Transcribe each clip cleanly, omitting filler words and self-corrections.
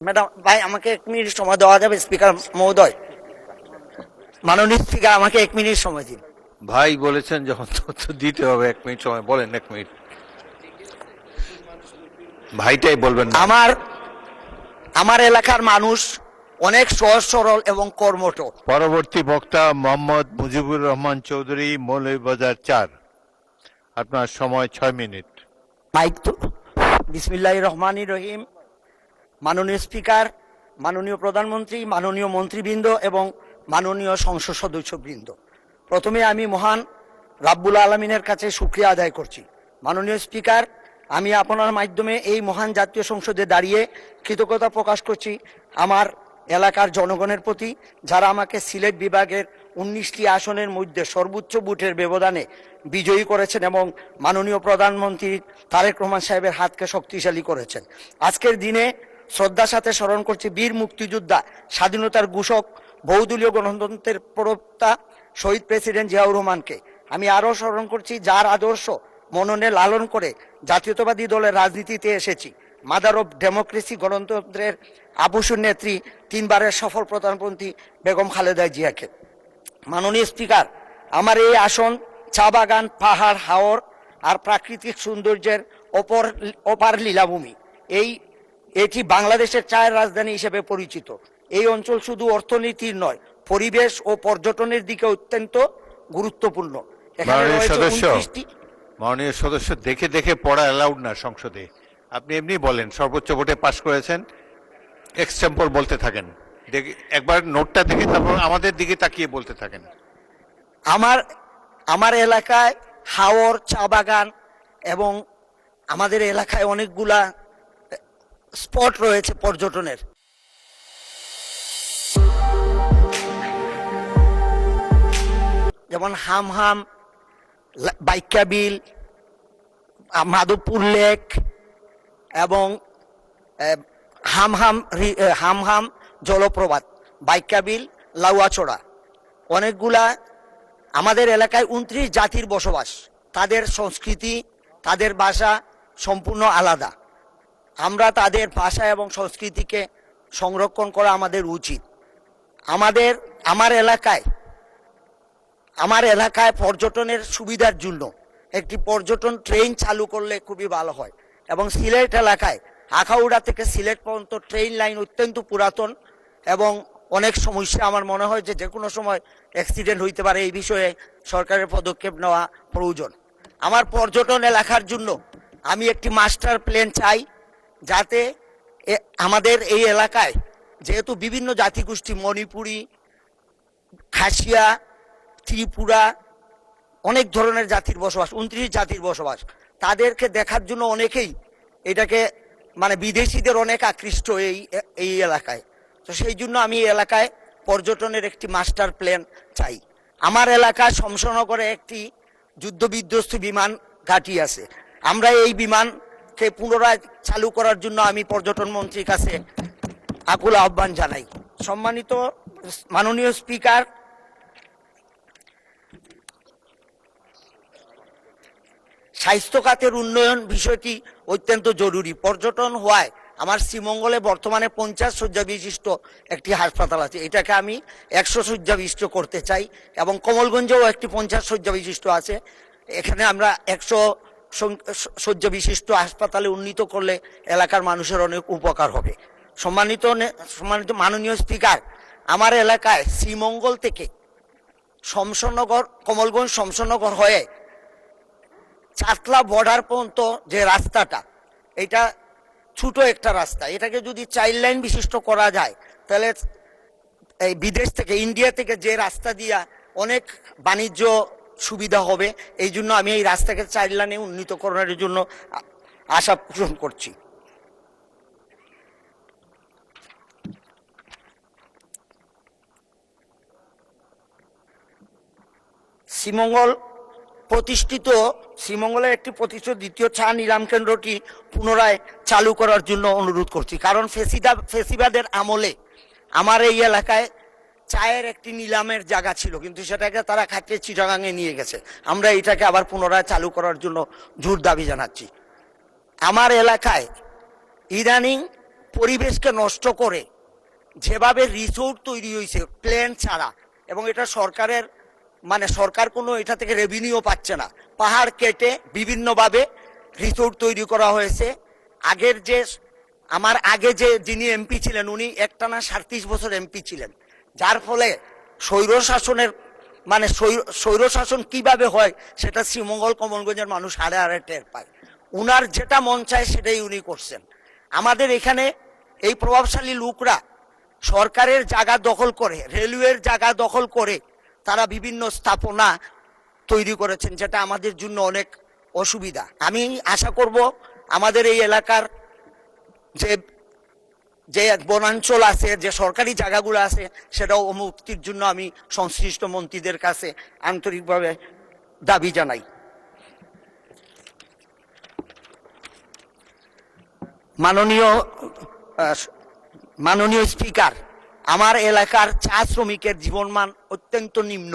Madam ভাই, আমাকে 1 minute সময় দেওয়া যাবে? স্পিকার মহোদয়, মাননীয় স্পিকার, আমাকে 1 মিনিট সময় দিন। ভাই বলেছেন যখন তথ্য দিতে হবে 1 মিনিট সময় বলেন। 1 মিনিট ভাইটাই বলবেন না। আমার এলাকার মানুষ অনেক সহজ সরল এবং কর্মঠ। পরবর্তী বক্তা মোহাম্মদ মুজিবুর রহমান চৌধুরী, মৌলভীবাজার 4। আপনার সময় 6 মিনিট। মাইক তো। বিসমিল্লাহির রহমানির রহিম। মাননীয় স্পিকার, মাননীয় প্রধানমন্ত্রী, মাননীয় মন্ত্রীবৃন্দ এবং মাননীয় সংসদ সদস্যবৃন্দ, প্রথমে আমি মহান রাব্বুল আলমিনের কাছে শুকরিয়া আদায় করছি। মাননীয় স্পিকার, আমি আপনার মাধ্যমে এই মহান জাতীয় সংসদে দাঁড়িয়ে কৃতজ্ঞতা প্রকাশ করছি আমার এলাকার জনগণের প্রতি, যারা আমাকে সিলেট বিভাগের 19টি আসনের মধ্যে সর্বোচ্চ ভোটের ব্যবধানে বিজয়ী করেছেন এবং মাননীয় প্রধানমন্ত্রী তারেক রহমান সাহেবের হাতকে শক্তিশালী করেছেন। আজকের দিনে শ্রদ্ধার সাথে স্মরণ করছি বীর মুক্তিযোদ্ধা, স্বাধীনতার ঘোষক, বহুদলীয় গণতন্ত্রের প্রবক্তা শহীদ প্রেসিডেন্ট জিয়াউর রহমানকে। আমি আরও স্মরণ করছি যার আদর্শ মননে লালন করে জাতীয়তাবাদী দলের রাজনীতিতে এসেছি, মাদার অফ ডেমোক্রেসি, গণতন্ত্রের আবুসুর নেত্রী, 3বারের সফল প্রধানমন্ত্রী বেগম খালেদা জিয়াকে। মাননীয় স্পিকার, আমার এই আসন চা বাগান, পাহাড়, হাওর আর প্রাকৃতিক সৌন্দর্যের অপার লীলাভূমি। এটি বাংলাদেশের চায়ের রাজধানী হিসেবে পরিচিত। এই অঞ্চল শুধু অর্থনীতির নয়, পরিবেশ ও পর্যটনের দিকে অত্যন্ত গুরুত্বপূর্ণ। এখানে রয়েছে 29টি। মাননীয় সদস্য, দেখে দেখে পড়া অ্যালাউড না সংসদে। আপনি এমনি বলেন, সর্বোচ্চ ভোটে পাশ করেছেন, এক্সটেম্পর বলতে থাকেন। একবার নোটটা দেখে তারপর আমাদের দিকে তাকিয়ে বলতে থাকেন। আমার এলাকায় হাওর, চা বাগান এবং আমাদের এলাকায় অনেকগুলা স্পট রয়েছে পর্যটনের। যেমন হামহাম, বাইকা বিল, মাধবপুর লেক এবং হামহাম জলপ্রপাত, বাইকা বিল, লাউয়াছড়া। অনেকগুলা আমাদের এলাকায় 29 জাতির বসবাস। তাদের সংস্কৃতি, তাদের ভাষা সম্পূর্ণ আলাদা। আমরা তাদের ভাষা এবং সংস্কৃতিকে সংরক্ষণ করা আমাদের উচিত। আমার এলাকায় পর্যটনের সুবিধার জন্য একটি পর্যটন ট্রেন চালু করলে খুবই ভালো হয়। এবং সিলেট এলাকায় আখাউড়া থেকে সিলেট পর্যন্ত ট্রেন লাইন অত্যন্ত পুরাতন এবং অনেক সমস্যা। আমার মনে হয় যে কোনো সময় অ্যাক্সিডেন্ট হইতে পারে। এই বিষয়ে সরকারের পদক্ষেপ নেওয়া প্রয়োজন। আমার পর্যটন এলাকার জন্য আমি একটি মাস্টার প্ল্যান চাই, যাতে আমাদের এই এলাকায় যেহেতু বিভিন্ন জাতিগোষ্ঠী, মণিপুরি, খাসিয়া, ত্রিপুরা, অনেক ধরনের জাতির বসবাস, 29 জাতির বসবাস, তাদেরকে দেখার জন্য অনেকেই এটাকে বিদেশিদের অনেক আকৃষ্ট এই এলাকায়। তো সেই জন্য আমি এই এলাকায় পর্যটনের একটি মাস্টার প্ল্যান চাই। আমার এলাকায় শমশনগরে একটি যুদ্ধ বিধ্বস্ত বিমান ঘাঁটি আছে। আমরা এই বিমানকে পুনরায় চালু করার জন্য আমি পর্যটন মন্ত্রীর কাছে আকুল আহ্বান জানাই। সম্মানিত মাননীয় স্পিকার, স্বাস্থ্য খাতের উন্নয়ন বিষয়টি অত্যন্ত জরুরি। পর্যটন হওয়ায় আমার শ্রীমঙ্গলে বর্তমানে 50 শয্যা বিশিষ্ট একটি হাসপাতাল আছে, এটাকে আমি 100 শয্যা বিশিষ্ট করতে চাই। এবং কমলগঞ্জেও একটি 50 শয্যা বিশিষ্ট আছে, এখানে আমরা 100 শয্যা বিশিষ্ট হাসপাতালে উন্নীত করলে এলাকার মানুষের অনেক উপকার হবে। সম্মানিত মাননীয় স্পিকার, আমার এলাকায় শ্রীমঙ্গল থেকে কমলগঞ্জ শমশনগর হয়ে চাতলা বর্ডার পর্যন্ত যে রাস্তাটা, এটা ছোট একটা রাস্তা, এটাকে যদি 4 লাইন বিশিষ্ট করা যায় তাহলে এই বিদেশ থেকে, ইন্ডিয়া থেকে যে রাস্তা দিয়া অনেক বাণিজ্য সুবিধা হবে। এই জন্য আমি এই রাস্তাকে 4 লাইনে উন্নীতকরণের জন্য আশা পোষণ করছি। শ্রীমঙ্গলের একটি প্রতিষ্ঠিত দ্বিতীয় চা নিলাম কেন্দ্রটি পুনরায় চালু করার জন্য অনুরোধ করছি। কারণ ফেসিবাদের আমলে আমার এই এলাকায় চায়ের একটি নিলামের জায়গা ছিল, কিন্তু সেটাকে তারা খাটিয়ে চিটাগাঙে নিয়ে গেছে। আমরা এটাকে আবার পুনরায় চালু করার জন্য জোর দাবি জানাচ্ছি। আমার এলাকায় ইদানিং পরিবেশকে নষ্ট করে যেভাবে রিসোর্ট তৈরি হয়েছে প্ল্যান ছাড়া, এবং এটা সরকারের মানে সরকার কোনো এটা থেকে রেভিনিউ পাচ্ছে না, পাহাড় কেটে বিভিন্নভাবে রিসোর্ট তৈরি করা হয়েছে। আগের যে আমার আগে যে যিনি এমপি ছিলেন উনি একটানা 37 বছর এমপি ছিলেন, যার ফলে স্বৈর শাসনের মানে স্বৈর শাসন কিভাবে হয় সেটা শ্রীমঙ্গল কমলগঞ্জের মানুষ হাড়ে হাড়ে টের পায়। উনার যেটা মন চায় সেটাই উনি করছেন। আমাদের এখানে এই প্রভাবশালী লোকরা সরকারের জায়গা দখল করে, রেলওয়ের জায়গা দখল করে তারা বিভিন্ন স্থাপনা তৈরি করেছেন, যেটা আমাদের জন্য অনেক অসুবিধা। আমি আশা করব আমাদের এই এলাকার যে যে বনাঞ্চল আছে, যে সরকারি জায়গাগুলো আছে, সেটাও মুক্তির জন্য আমি সংশ্লিষ্ট মন্ত্রীদের কাছে আন্তরিকভাবে দাবি জানাই। মাননীয় স্পিকার, আমার এলাকার চা শ্রমিকের জীবনমান অত্যন্ত নিম্ন।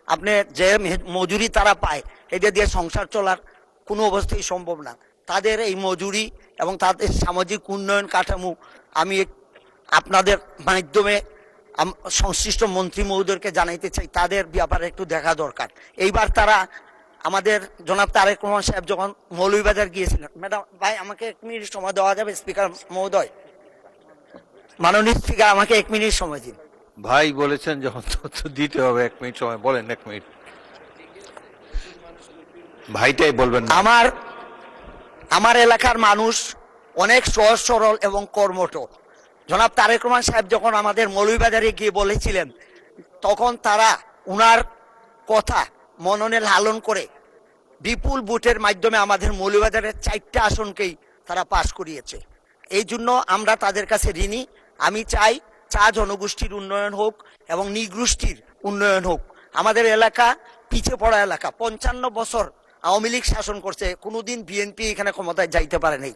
আপনি যে মজুরি তারা পায় এটা দিয়ে সংসার চলার কোনো অবস্থাই সম্ভব না। তাদের এই মজুরি এবং তাদের সামাজিক উন্নয়ন কাঠামো আমি আপনাদের মাধ্যমে সংশ্লিষ্ট মন্ত্রী মহোদয়কে জানাইতে চাই, তাদের ব্যাপারে একটু দেখা দরকার। এইবার তারা আমাদের জনাব তারেক রহমান সাহেব যখন মৌলভীবাজার গিয়েছিলেন, ম্যাডাম ভাই আমাকে 1 মিনিট সময় দেওয়া যাবে? স্পিকার মহোদয়, মাননীয় স্পিকার আমাকে 1 মিনিট সময় দিন। ভাই বলেছেন যখন তথ্য দিতে হবে 1 মিনিট সময়, বলেন 1 মিনিট। ভাইটাই বলবেন না। আমার এলাকার মানুষ অনেক সহজ সরল এবং কর্মঠ। জনাব তারেক রহমান সাহেব যখন আমাদের মৌলভীবাজারে গিয়ে বলেছিলেন, তখন তারা উনার কথা মননে লালন করে বিপুল ভোটের মাধ্যমে আমাদের মৌলভীবাজারের 4টা আসনকেই তারা পাশ করিয়েছে। এই জন্য আমরা তাদের কাছে ঋণী। আমি চাই চা জনগোষ্ঠীর উন্নয়ন হোক এবং নিগোষ্ঠীর উন্নয়ন হোক। আমাদের এলাকা পিছিয়ে পড়া এলাকা, 55 বছর আওয়ামী লীগ শাসন করছে, কোনোদিন বিএনপি এখানে ক্ষমতায় যাইতে পারে নাই।